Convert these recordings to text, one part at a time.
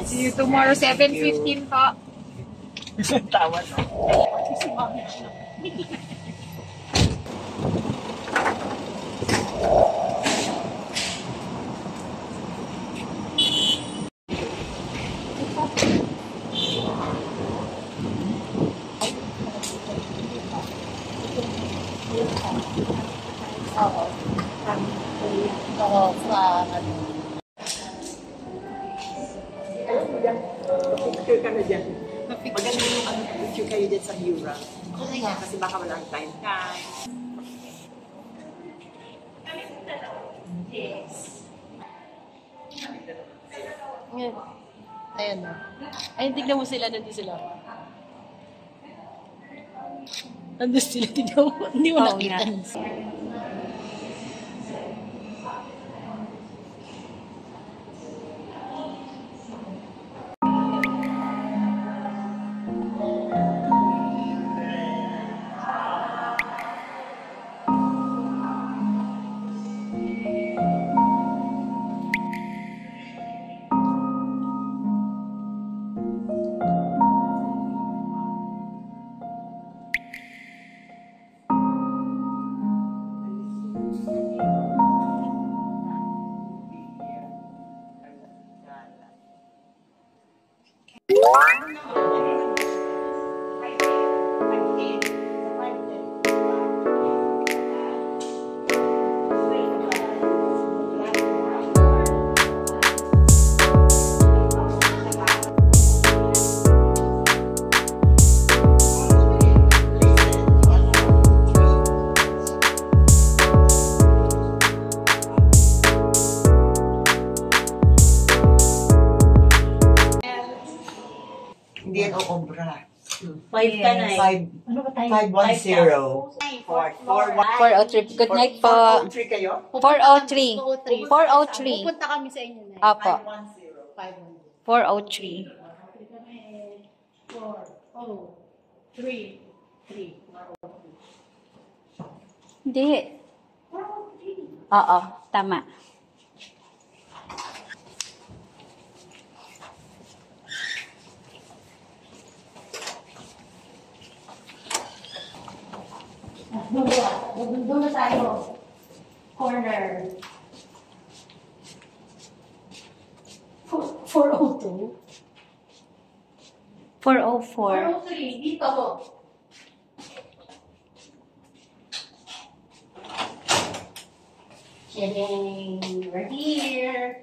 Yes. See you tomorrow, 7:15 po. Tawa na. Si Mami. Picture ka na dyan. Maganda yung picture kayo dyan sa Mura. Kasi baka walang time. Yes. Ayan na. Ayun, tignan mo sila. Nandun sila. Nandun sila. Tignan mo. Hindi mo nakita. Hindi yan o obra. 5 ka na eh. 510. 4:03. Good night po. 403 kayo? 4:03. 4:03. Pupunta kami sa inyo na. Apo. 510. 4:03. 4:03. Hindi. Oo, tama. Doon na tayo. Corner. 402. 4:04. 403. Dito. We're here.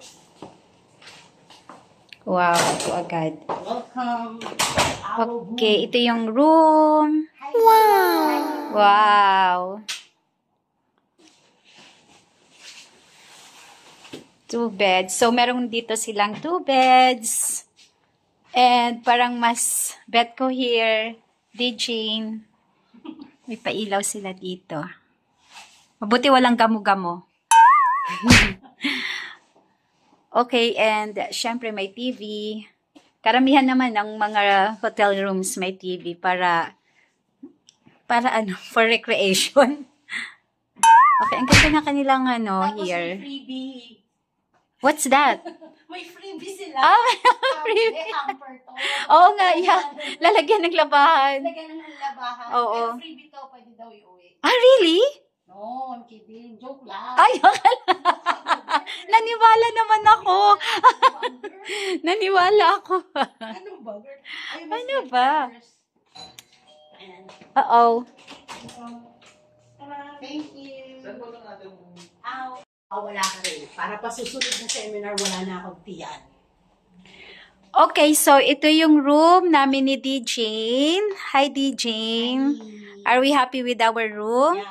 Wow, ito agad. Welcome. Okay, ito yung room. Wow! Wow! 2 beds. So, meron dito silang 2 beds. And parang mas bed ko here. Jane. May pailaw sila dito. Mabuti walang gamo-gamo. Okay, and syempre may TV. Karamihan naman ng mga hotel rooms may TV para ano, for recreation. Okay, ang ganda na kanilang here. May freebie. What's that? May freebie sila. Ah, may freebie. Hamper to. Oo nga, yeah. Lalagyan ng labahan. Lagyan ng labahan. Oo. Pero freebie to, pwede daw iuwi. Ah, really? No, I'm kidding. Joke lang. Ay, naniwala naman ako. Naniwala ako. Ano ba? Ano ba? Ayan. Uh-oh. Thank you. Wala ka rin. Para pa susunod na seminar, wala na akong tiyan. Okay, so ito yung room namin ni D. Jane. Hi, D. Jane. Are we happy with our room?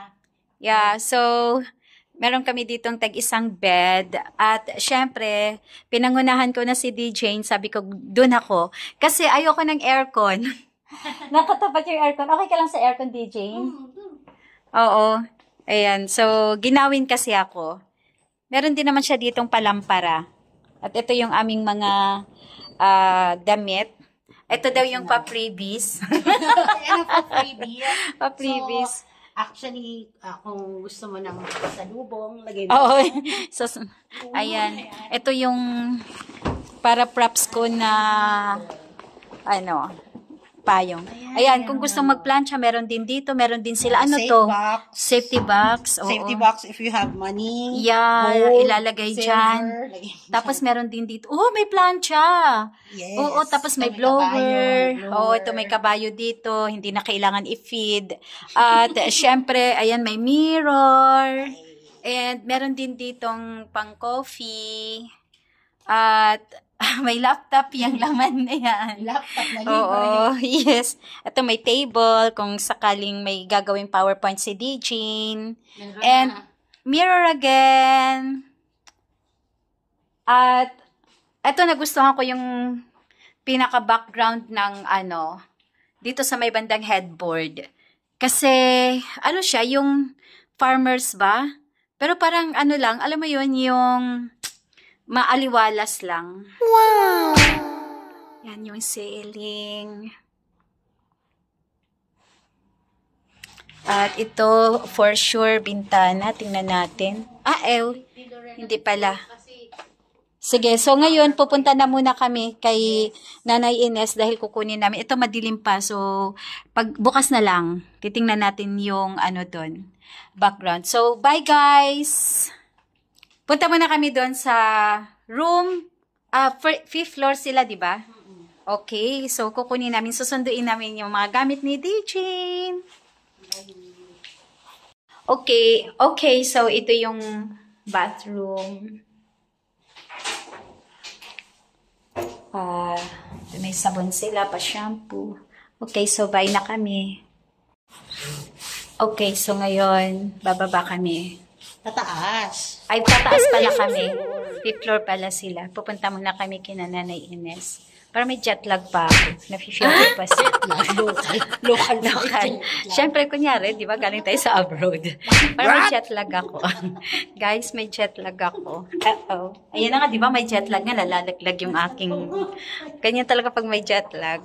Yeah, so meron kami ditong tag-isang bed. At syempre, pinangunahan ko na si D. Jane. Sabi ko, dun ako. Kasi ayoko ng aircon. Nakatapat yung aircon. Okay ka lang sa aircon, D. Jane? Oo. Ayan. So, ginawin kasi ako. Meron din naman siya ditong palampara. At ito yung aming mga damit. Ito daw yung pa-freebies. Ano pa-freebie? Pa-freebies. So, actually, kung gusto mo ng pasalubong, lagay mo. Oo. So, ayan. Ito yung para props ko na, ano, payong. Ayan, kung gusto magplancha, meron din dito. Meron din sila. Ano Safe to? box. Safety box. Oo. Safety box if you have money. Yeah, gold, ilalagay silver, dyan. lagay mo Tapos dyan. meron din dito. Oh, may plancha. Yes. Oo, tapos may Ito, blower. kabayo, Oo, ito may kabayo dito. Hindi na kailangan i-feed. At syempre, ayan, may mirror. And meron din ditong pang coffee. At may laptop yung laman na yan. Laptop na libre. Oo, yes. Ito may table kung sakaling may gagawing PowerPoint si Dijin. Meron And na. mirror again. At ito nagustuhan ko yung pinaka-background ng ano, dito sa may bandang headboard. Kasi, ano siya, yung farmers ba? Pero parang ano lang, alam mo yun, yung maaliwalas lang. Wow! Yan yung ceiling. At ito, for sure, bintana. Tingnan natin. Hindi pala. Sige, so ngayon, pupunta na muna kami kay Nanay Ines dahil kukunin namin. Ito madilim pa, so pagbukas na lang, titingnan natin yung ano doon, background. So, bye guys! Punta muna kami doon sa room. 5th floor sila, di ba? Okay, so kukunin namin, susunduin namin yung mga gamit ni Dijin. Okay, so ito yung bathroom. May sabon sila, pa-shampoo. Okay, so bye na kami. Okay, so ngayon, bababa kami. Tataas. Ay, tataas pala kami. 5th floor pala sila. Pupunta muna kami kina Nanay Ines. Para may jet lag pa ako. Nafe-feel ko pa siya. Local. Siyempre, kunyari, di ba, galing tayo sa abroad. Para may jet lag ako. Guys, may jet lag ako. Uh-oh. Ayan na nga, di ba, may jet lag nga, nalalaglag yung aking... Ganyan talaga pag may jet lag.